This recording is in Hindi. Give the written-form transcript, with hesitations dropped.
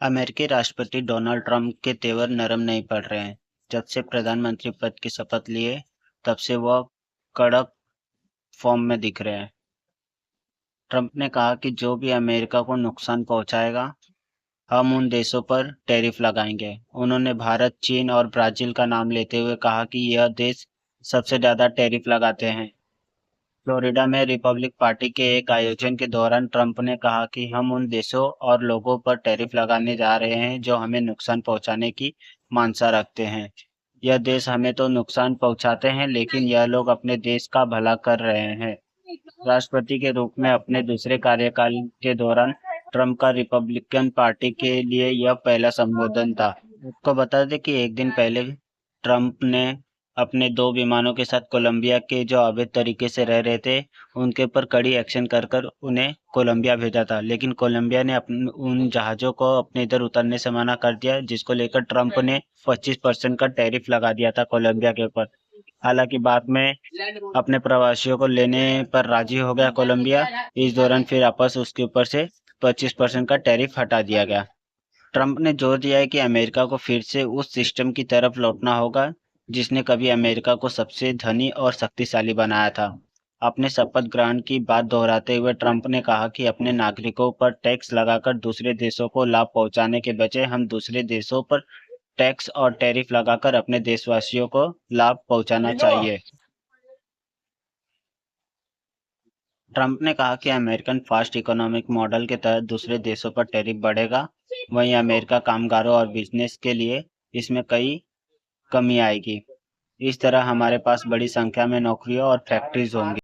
अमेरिकी राष्ट्रपति डोनाल्ड ट्रंप के तेवर नरम नहीं पड़ रहे हैं। जब से प्रधानमंत्री पद की शपथ लिए, तब से वह कड़क फॉर्म में दिख रहे हैं। ट्रंप ने कहा कि जो भी अमेरिका को नुकसान पहुंचाएगा, हम उन देशों पर टैरिफ लगाएंगे। उन्होंने भारत, चीन और ब्राजील का नाम लेते हुए कहा कि यह देश सबसे ज्यादा टैरिफ लगाते हैं। फ्लोरिडा में रिपब्लिक पार्टी के एक आयोजन के दौरान ट्रंप ने कहा कि हम उन देशों और लोगों पर टैरिफ लगाने जा रहे हैं जो हमें नुकसान पहुंचाने की मानसा रखते हैं। यह देश हमें तो नुकसान पहुंचाते हैं, लेकिन यह लोग अपने देश का भला कर रहे हैं। राष्ट्रपति के रूप में अपने दूसरे कार्यकाल के दौरान ट्रंप का रिपब्लिकन पार्टी के लिए यह पहला संबोधन था। आपको बता दें कि एक दिन पहले ट्रंप ने अपने 2 विमानों के साथ कोलंबिया के जो अवैध तरीके से रह रहे थे, उनके ऊपर कड़ी एक्शन कर कर उन्हें कोलंबिया भेजा था। लेकिन कोलंबिया ने उन जहाज़ों को अपने इधर उतरने से मना कर दिया, जिसको लेकर ट्रंप ने 25% का टैरिफ लगा दिया था कोलंबिया के ऊपर। हालांकि बाद में अपने प्रवासियों को लेने पर राजी हो गया कोलंबिया। इस दौरान फिर वापस उसके ऊपर से 25% का टैरिफ हटा दिया गया। ट्रंप ने जोर दिया है कि अमेरिका को फिर से उस सिस्टम की तरफ लौटना होगा जिसने कभी अमेरिका को सबसे धनी और शक्तिशाली बनाया था। अपने शपथ ग्रहण की बात दोहराते हुए ट्रंप ने कहा कि अपने नागरिकों पर टैक्स लगाकर दूसरे देशों को लाभ पहुंचाने के बजाय हम दूसरे देशों पर टैक्स और टैरिफ लगाकर अपने देशवासियों को लाभ पहुंचाना चाहिए। ट्रंप ने कहा कि अमेरिकन फास्ट इकोनॉमिक मॉडल के तहत दूसरे देशों पर टैरिफ बढ़ेगा, वहीं अमेरिका कामगारों और बिजनेस के लिए इसमें कई कमी आएगी। इस तरह हमारे पास बड़ी संख्या में नौकरियां और फैक्ट्रीज होंगी।